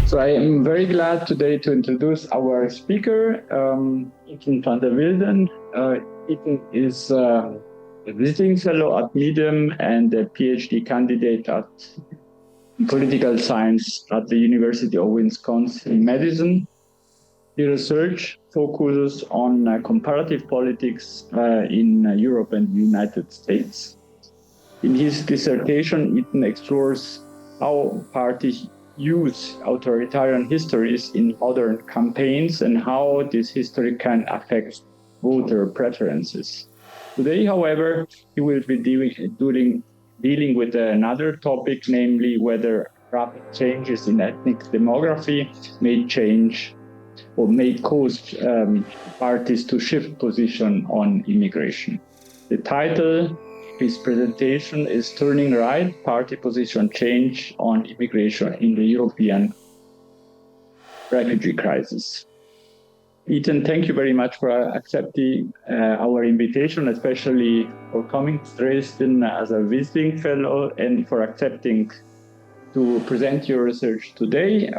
So I am very glad today to introduce our speaker, Ethan vanderWilden. Ethan is a visiting fellow at MIDEM and a Ph.D. candidate at political science at the University of Wisconsin, Madison. His research focuses on comparative politics in Europe and the United States. In his dissertation, Ethan explores how parties use authoritarian histories in modern campaigns and how this history can affect voter preferences. Today, however, he will be dealing with another topic, namely whether rapid changes in ethnic demography may change or may cause parties to shift position on immigration. The title his presentation is Turning Right, Party Position Change on Immigration in the European Refugee Crisis. Ethan, thank you very much for accepting our invitation, especially for coming to Dresden as a visiting fellow and for accepting to present your research today.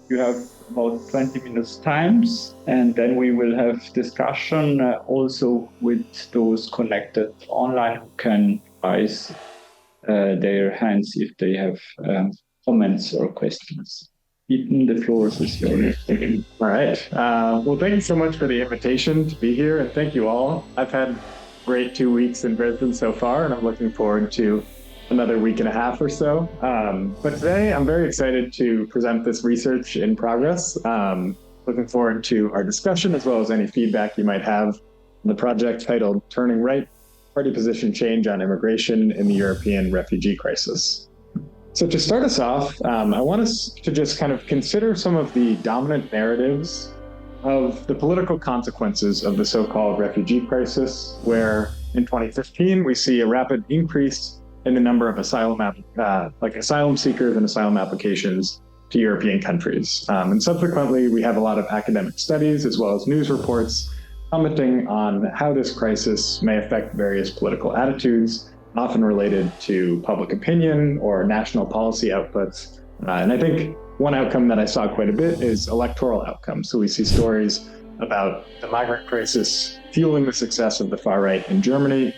You have about 20 minutes time, and then we will have discussion also with those connected online who can raise their hands if they have comments or questions. Ethan, the floor is yours. All right. Well, thank you so much for the invitation to be here, and thank you all. I've had a great 2 weeks in Dresden so far, and I'm looking forward to another week and a half or so. But today I'm very excited to present this research in progress. Looking forward to our discussion as well as any feedback you might have on the project titled Turning Right, Party Position Change on Immigration in the European Refugee Crisis. So to start us off, I want us to just kind of consider some of the dominant narratives of the political consequences of the so-called refugee crisis, where in 2015 we see a rapid increase in the number of asylum seekers and asylum applications to European countries. And subsequently, we have a lot of academic studies as well as news reports commenting on how this crisis may affect various political attitudes, often related to public opinion or national policy outputs. And I think one outcome that I saw quite a bit is electoral outcomes. So we see stories about the migrant crisis fueling the success of the far right in Germany,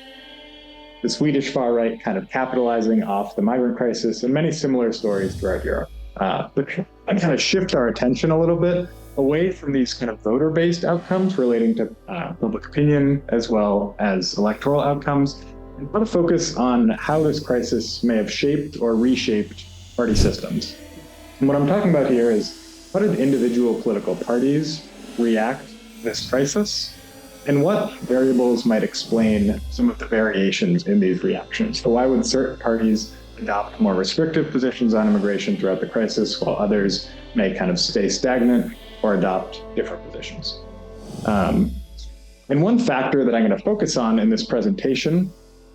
the Swedish far right kind of capitalizing off the migrant crisis, and many similar stories throughout Europe. But I kind of shift our attention a little bit away from these kind of voter-based outcomes relating to public opinion as well as electoral outcomes, and want to focus on how this crisis may have shaped or reshaped party systems. And what I'm talking about here is how did individual political parties react to this crisis? And what variables might explain some of the variations in these reactions? So why would certain parties adopt more restrictive positions on immigration throughout the crisis, while others may kind of stay stagnant or adopt different positions? And one factor that I'm going to focus on in this presentation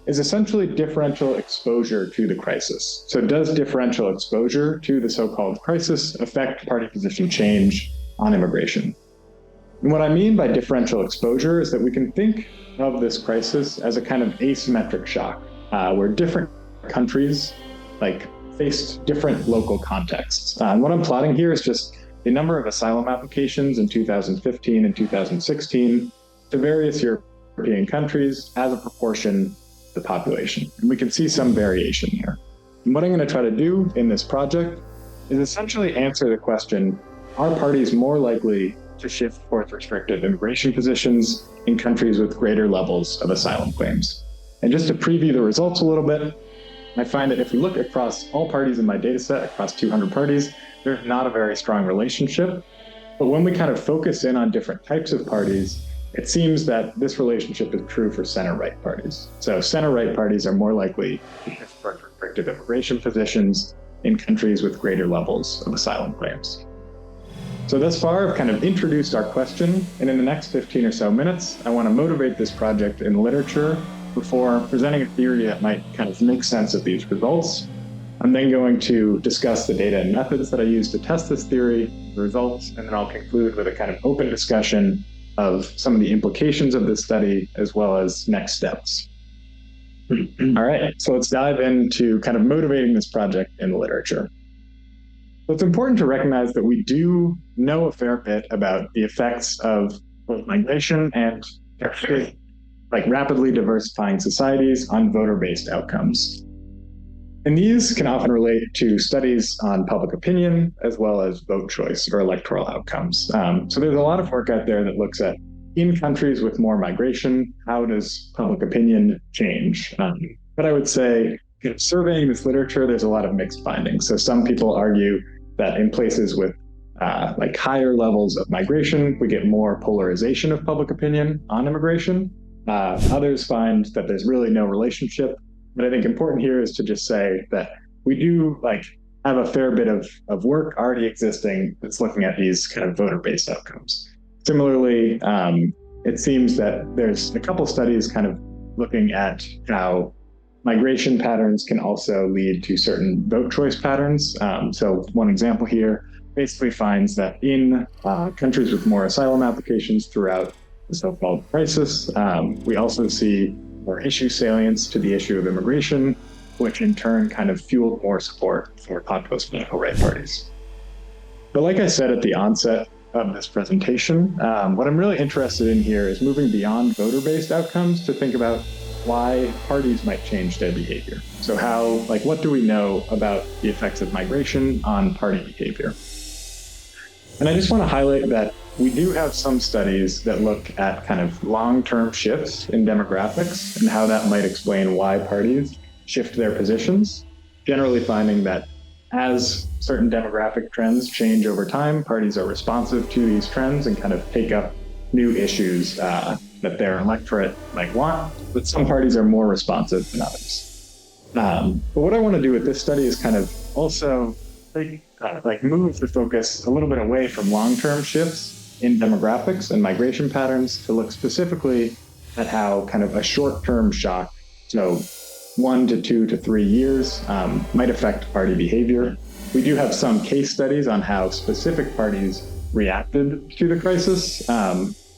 is essentially differential exposure to the crisis. So does differential exposure to the so-called crisis affect party position change on immigration? And what I mean by differential exposure is that we can think of this crisis as a kind of asymmetric shock, where different countries faced different local contexts. And what I'm plotting here is just the number of asylum applications in 2015 and 2016 to various European countries as a proportion of the population. And we can see some variation here. And what I'm going to try to do in this project is essentially answer the question, are parties more likely to shift towards restrictive immigration positions in countries with greater levels of asylum claims? And just to preview the results a little bit, I find that if we look across all parties in my data set, across 200 parties, there's not a very strong relationship. But when we kind of focus in on different types of parties, it seems that this relationship is true for center-right parties. So center-right parties are more likely to shift towards restrictive immigration positions in countries with greater levels of asylum claims. So thus far, I've kind of introduced our question, and in the next 15 or so minutes, I want to motivate this project in literature before presenting a theory that might kind of make sense of these results. I'm then going to discuss the data and methods that I use to test this theory, the results, and then I'll conclude with a kind of open discussion of some of the implications of this study, as well as next steps. All right, so let's dive into kind of motivating this project in the literature. So it's important to recognize that we do know a fair bit about the effects of both migration and like rapidly diversifying societies on voter-based outcomes. And these can often relate to studies on public opinion as well as vote choice or electoral outcomes. So there's a lot of work out there that looks at, in countries with more migration, how does public opinion change? But I would say, surveying this literature, there's a lot of mixed findings. So some people argue that in places with like higher levels of migration, we get more polarization of public opinion on immigration. Others find that there's really no relationship. But I think important here is to just say that we do have a fair bit of work already existing that's looking at these kind of voter-based outcomes. Similarly, it seems that there's a couple studies kind of looking at how migration patterns can also lead to certain vote choice patterns. So one example here basically finds that in countries with more asylum applications throughout the so-called crisis, we also see more issue salience to the issue of immigration, which in turn kind of fueled more support for populist political right parties. But like I said at the onset of this presentation, what I'm really interested in here is moving beyond voter-based outcomes to think about why parties might change their behavior. So what do we know about the effects of migration on party behavior? And I just want to highlight that we do have some studies that look at kind of long-term shifts in demographics and how that might explain why parties shift their positions, generally finding that as certain demographic trends change over time, parties are responsive to these trends and kind of take up new issues that their electorate might want, but some parties are more responsive than others. But what I want to do with this study is kind of also move the focus a little bit away from long-term shifts in demographics and migration patterns to look specifically at how kind of a short-term shock, so 1 to 2 to 3 years, might affect party behavior. We do have some case studies on how specific parties reacted to the crisis.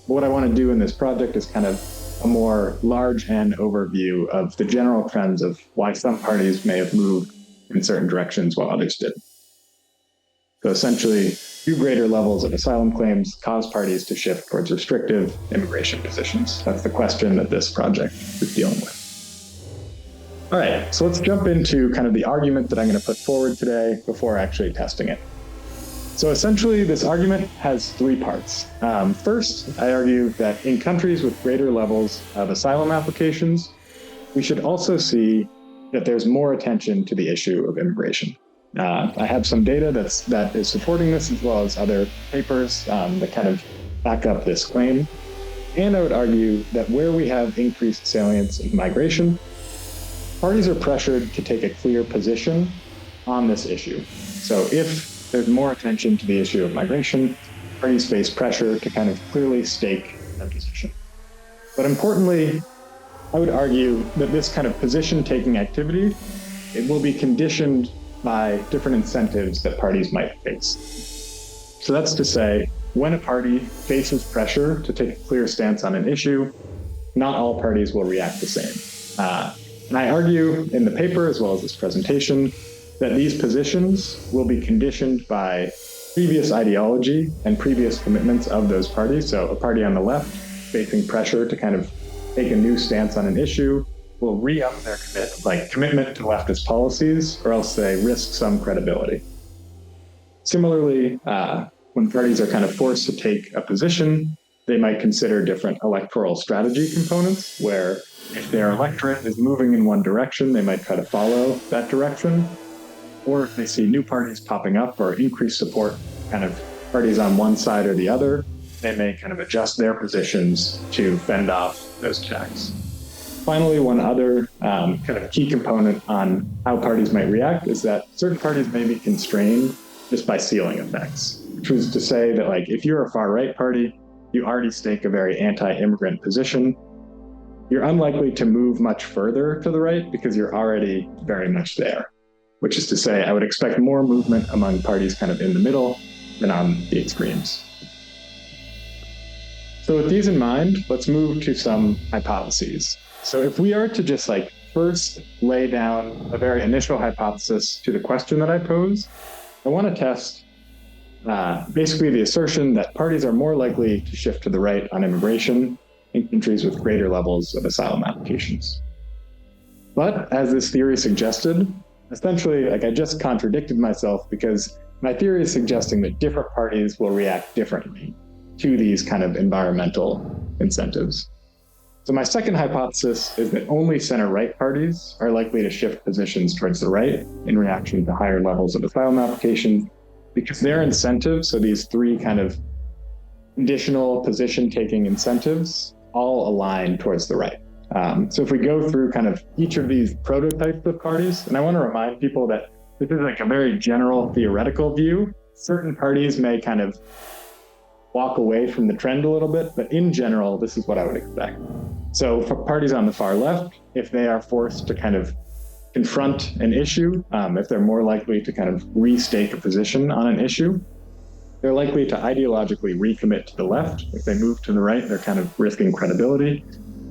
What I want to do in this project is kind of a more large-hand overview of the general trends of why some parties may have moved in certain directions while others didn't. So essentially, do greater levels of asylum claims cause parties to shift towards restrictive immigration positions? That's the question that this project is dealing with. All right, so let's jump into kind of the argument that I'm going to put forward today before actually testing it. So essentially, this argument has 3 parts. First, I argue that in countries with greater levels of asylum applications, we should also see that there's more attention to the issue of immigration. I have some data that is supporting this, as well as other papers that kind of back up this claim. And I would argue that where we have increased salience in migration, parties are pressured to take a clear position on this issue. So if there's more attention to the issue of migration, parties face pressure to kind of clearly stake their position. But importantly, I would argue that this kind of position-taking activity, it will be conditioned by different incentives that parties might face. So that's to say, when a party faces pressure to take a clear stance on an issue, not all parties will react the same. And I argue in the paper, as well as this presentation, that these positions will be conditioned by previous ideology and previous commitments of those parties. So a party on the left facing pressure to kind of take a new stance on an issue will re-up their commitment to leftist policies, or else they risk some credibility. Similarly, when parties are kind of forced to take a position, they might consider different electoral strategy components, where if their electorate is moving in one direction, they might try to follow that direction. Or if they see new parties popping up or increased support, kind of parties on one side or the other, they may kind of adjust their positions to fend off those attacks. Finally, one other kind of key component on how parties might react is that certain parties may be constrained just by ceiling effects, which is to say that if you're a far-right party, you already stake a very anti-immigrant position, you're unlikely to move much further to the right because you're already very much there, which is to say I would expect more movement among parties kind of in the middle than on the extremes. So with these in mind, let's move to some hypotheses. So if we are to just first lay down a very initial hypothesis to the question that I pose, I want to test basically the assertion that parties are more likely to shift to the right on immigration in countries with greater levels of asylum applications. But as this theory suggested, essentially, I just contradicted myself because my theory is suggesting that different parties will react differently to these kind of environmental incentives. So my second hypothesis is that only center-right parties are likely to shift positions towards the right in reaction to higher levels of asylum applications because their incentives, so these three kind of conditional position-taking incentives, all align towards the right. So if we go through kind of each of these prototypes of parties, and I want to remind people that this is like a very general theoretical view. Certain parties may kind of walk away from the trend a little bit, but in general, this is what I would expect. So for parties on the far left, if they are forced to kind of confront an issue, if they're more likely to kind of restake a position on an issue, they're likely to ideologically recommit to the left. If they move to the right, they're kind of risking credibility.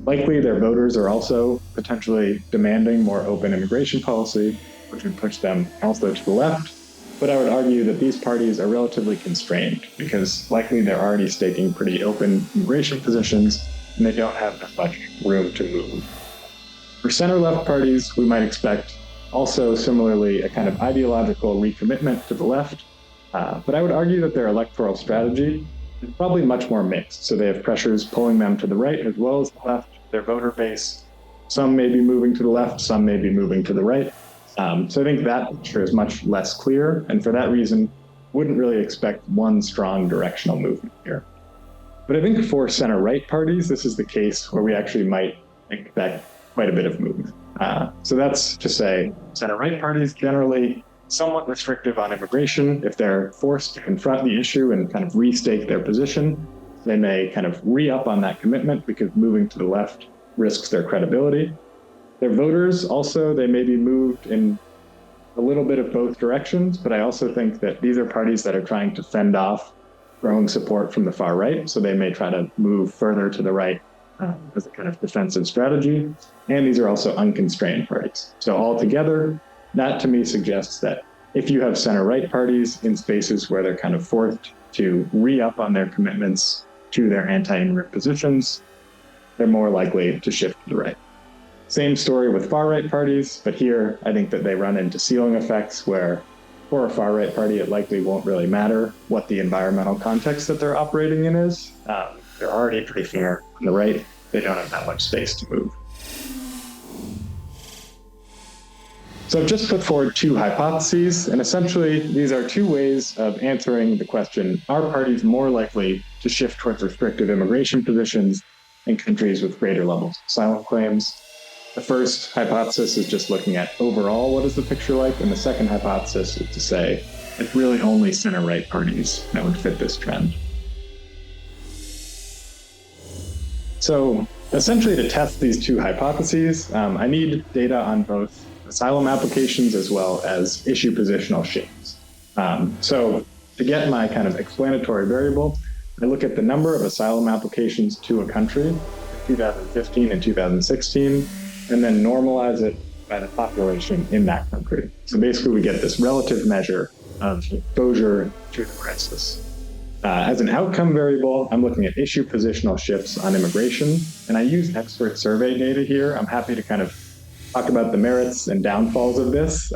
Likely their voters are also potentially demanding more open immigration policy, which would push them also to the left. But I would argue that these parties are relatively constrained because likely they're already staking pretty open immigration positions and they don't have that much room to move. For center-left parties, we might expect also similarly a kind of ideological recommitment to the left. But I would argue that their electoral strategy is probably much more mixed. So they have pressures pulling them to the right as well as the left. Their voter base, some may be moving to the left, some may be moving to the right. So I think that picture is much less clear. And for that reason, wouldn't really expect one strong directional movement here. But I think for center-right parties, this is the case where we actually might expect quite a bit of movement. So that's to say center-right parties generally somewhat restrictive on immigration. If they're forced to confront the issue and kind of restake their position, they may kind of re-up on that commitment because moving to the left risks their credibility. Their voters also, they may be moved in a little bit of both directions, but I also think that these are parties that are trying to fend off growing support from the far right, so they may try to move further to the right as a kind of defensive strategy. And these are also unconstrained parties. So altogether, that to me suggests that if you have center-right parties in spaces where they're kind of forced to re-up on their commitments to their anti-immigrant positions, they're more likely to shift to the right. Same story with far-right parties, but here I think that they run into ceiling effects where for a far-right party, it likely won't really matter what the environmental context that they're operating in is. They're already pretty far on the right. They don't have that much space to move. So I've just put forward two hypotheses, and essentially these are two ways of answering the question, are parties more likely to shift towards restrictive immigration positions in countries with greater levels of asylum claims? The first hypothesis is just looking at overall what is the picture like, and the second hypothesis is to say it's really only center-right parties that would fit this trend. So essentially to test these two hypotheses, I need data on both asylum applications as well as issue positional shifts. So to get my kind of explanatory variable, I look at the number of asylum applications to a country in 2015 and 2016, and then normalize it by the population in that country. So basically we get this relative measure of exposure to the crisis. As an outcome variable, I'm looking at issue positional shifts on immigration, and I use expert survey data here. I'm happy to kind of talk about the merits and downfalls of this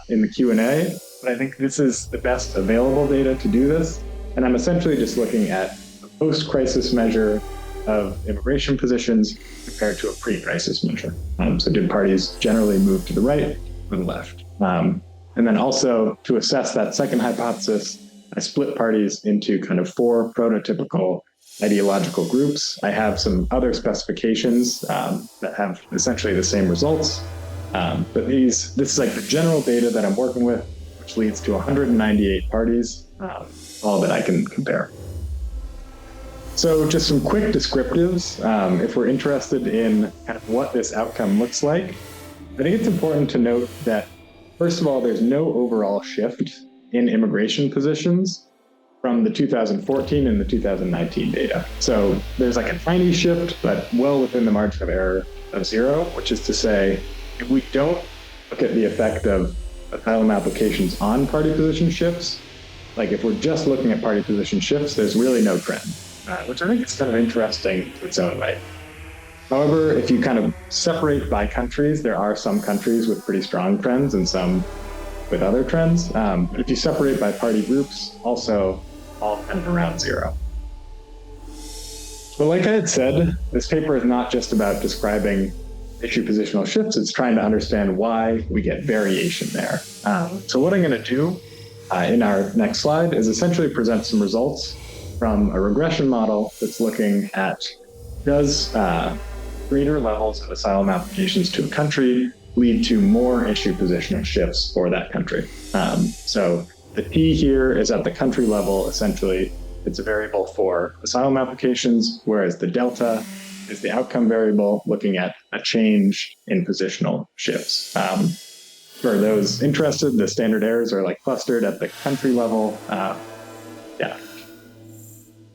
in the Q&A, but I think this is the best available data to do this. And I'm essentially just looking at a post-crisis measure of immigration positions compared to a pre-crisis measure. So did parties generally move to the right or the left? And then also to assess that second hypothesis, I split parties into kind of four prototypical ideological groups. I have some other specifications that have essentially the same results. But this is like the general data that I'm working with, which leads to 198 parties, all that I can compare. So just some quick descriptives, if we're interested in kind of what this outcome looks like. I think it's important to note that, first of all, there's no overall shift in immigration positions from the 2014 and the 2019 data. So there's like a tiny shift, but well within the margin of error of 0, which is to say, if we don't look at the effect of asylum applications on party position shifts, like if we're just looking at party position shifts, there's really no trend, which I think is kind of interesting in its own right. However, if you kind of separate by countries, there are some countries with pretty strong trends and some with other trends. But if you separate by party groups, also all kind of around zero. But like I had said, this paper is not just about describing issue positional shifts, it's trying to understand why we get variation there. So what I'm going to do in our next slide is essentially present some results from a regression model that's looking at does greater levels of asylum applications to a country lead to more issue positional shifts for that country. So the P here is at the country level. Essentially, it's a variable for asylum applications, whereas the delta is the outcome variable looking at a change in positional shifts. For those interested, the standard errors are like clustered at the country level.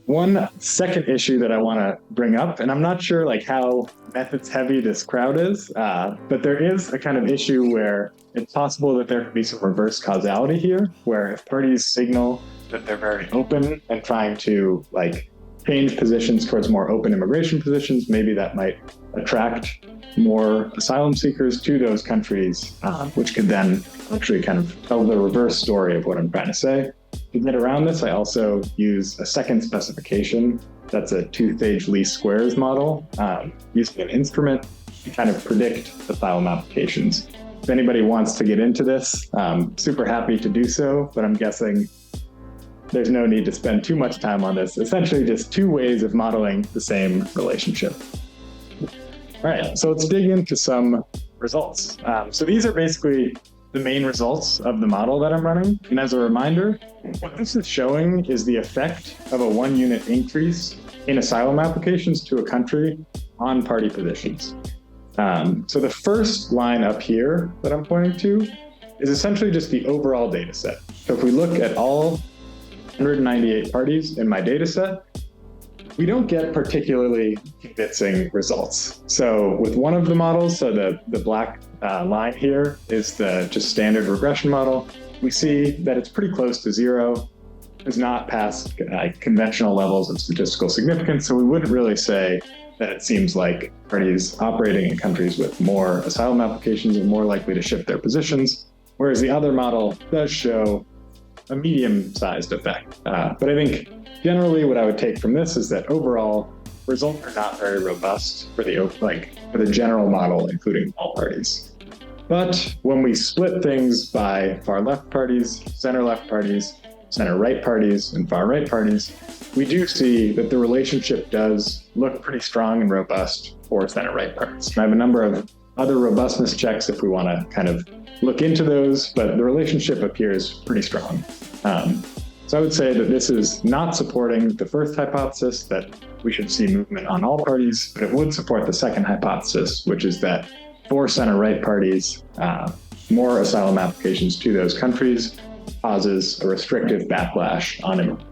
One second issue that I want to bring up, and I'm not sure like how methods heavy this crowd is, but there is a kind of issue where it's possible that there could be some reverse causality here, where if parties signal that they're very open and trying to like change positions towards more open immigration positions, maybe that might attract more asylum seekers to those countries, which could then actually kind of tell the reverse story of what I'm trying to say. To get around this, I also use a second specification. That's a two-stage least squares model, using an instrument to kind of predict asylum applications. If anybody wants to get into this, super happy to do so, but I'm guessing there's no need to spend too much time on this. Essentially just two ways of modeling the same relationship. All right, so let's dig into some results. So these are basically the main results of the model that I'm running. And as a reminder, what this is showing is the effect of a 1 unit increase in asylum applications to a country on party positions. So the first line up here that I'm pointing to is essentially just the overall data set. So if we look at all 198 parties in my data set, we don't get particularly convincing results. So with one of the models, so the black line here is the just standard regression model, we see that it's pretty close to zero. It's not past conventional levels of statistical significance, so we wouldn't really say that it seems like parties operating in countries with more asylum applications are more likely to shift their positions, whereas the other model does show a medium-sized effect. But I think generally what I would take from this is that overall results are not very robust for the general model, including all parties. But when we split things by far left parties, center left parties, center right parties, and far right parties, we do see that the relationship does look pretty strong and robust for center right parties. I have a number of other robustness checks if we want to kind of look into those, but the relationship appears pretty strong. So I would say that this is not supporting the first hypothesis that we should see movement on all parties, but it would support the second hypothesis, which is that for center-right parties, more asylum applications to those countries causes a restrictive backlash on immigration.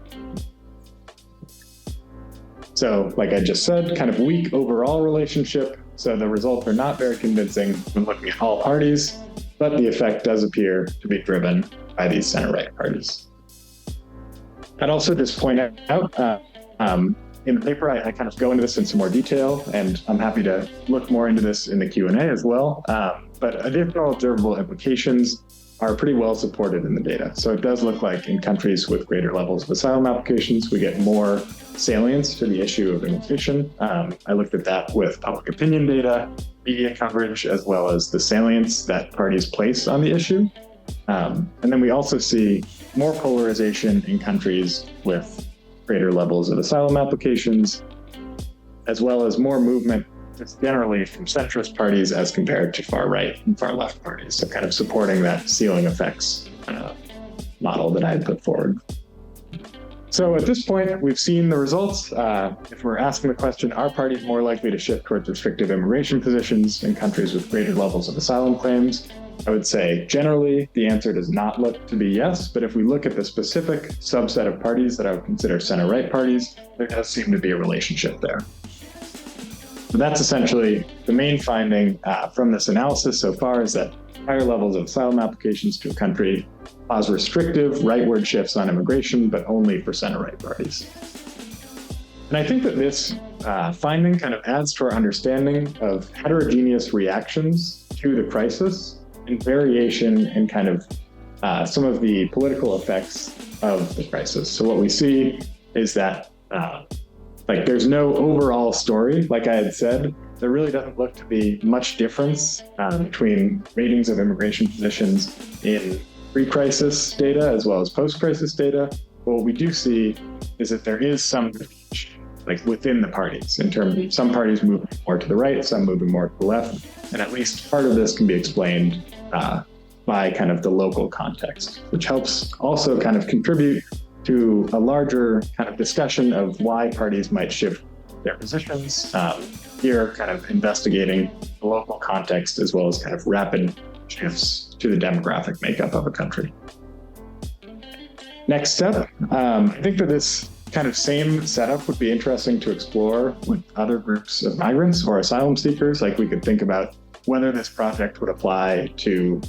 So like I just said, kind of weak overall relationship. So the results are not very convincing when looking at all parties, but the effect does appear to be driven by these center-right parties. I'd also just point out, in the paper, I kind of go into this in some more detail, and I'm happy to look more into this in the Q&A as well. But additional observable implications are pretty well supported in the data. So it does look like in countries with greater levels of asylum applications, we get more salience to the issue of immigration. I looked at that with public opinion data, media coverage, as well as the salience that parties place on the issue. And then we also see more polarization in countries with greater levels of asylum applications, as well as more movement just generally from centrist parties as compared to far right and far left parties. So kind of supporting that ceiling effects model that I had put forward. So at this point, we've seen the results. If we're asking the question, are parties more likely to shift towards restrictive immigration positions in countries with greater levels of asylum claims? I would say generally the answer does not look to be yes, but if we look at the specific subset of parties that I would consider center-right parties, there does seem to be a relationship there. So that's essentially the main finding from this analysis so far, is that higher levels of asylum applications to a country, cause restrictive rightward shifts on immigration, but only for center-right parties. And I think that this finding kind of adds to our understanding of heterogeneous reactions to the crisis and variation in kind of some of the political effects of the crisis. So what we see is that there's no overall story. Like I had said, there really doesn't look to be much difference between ratings of immigration positions in pre-crisis data as well as post-crisis data. But what we do see is that there is some within the parties in terms of some parties moving more to the right, some moving more to the left. And at least part of this can be explained by kind of the local context, which helps also kind of contribute to a larger kind of discussion of why parties might shift their positions. Here, kind of investigating the local context as well as kind of rapid shifts to the demographic makeup of a country. Next step, I think that this kind of same setup would be interesting to explore with other groups of migrants or asylum seekers. Like we could think about whether this project would apply to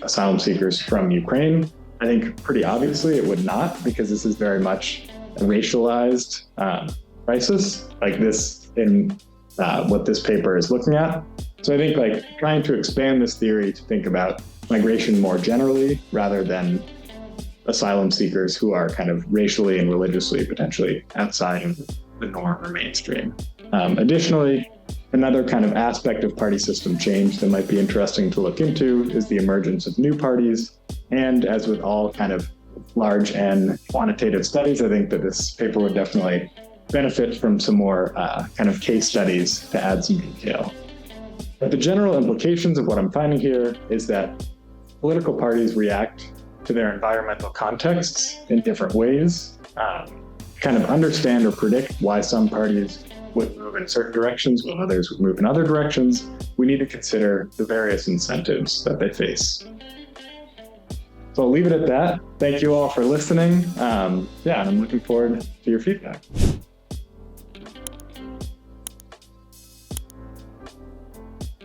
asylum seekers from Ukraine. I think pretty obviously it would not, because this is very much a racialized crisis, like this in what this paper is looking at. So I think trying to expand this theory to think about migration more generally rather than asylum seekers who are kind of racially and religiously potentially outside of the norm or mainstream. Additionally, another kind of aspect of party system change that might be interesting to look into is the emergence of new parties. And as with all kind of large and quantitative studies, I think that this paper would definitely benefit from some more kind of case studies to add some detail. But the general implications of what I'm finding here is that political parties react to their environmental contexts in different ways, kind of understand or predict why some parties would move in certain directions while others would move in other directions. We need to consider the various incentives that they face. So I'll leave it at that. Thank you all for listening. And I'm looking forward to your feedback.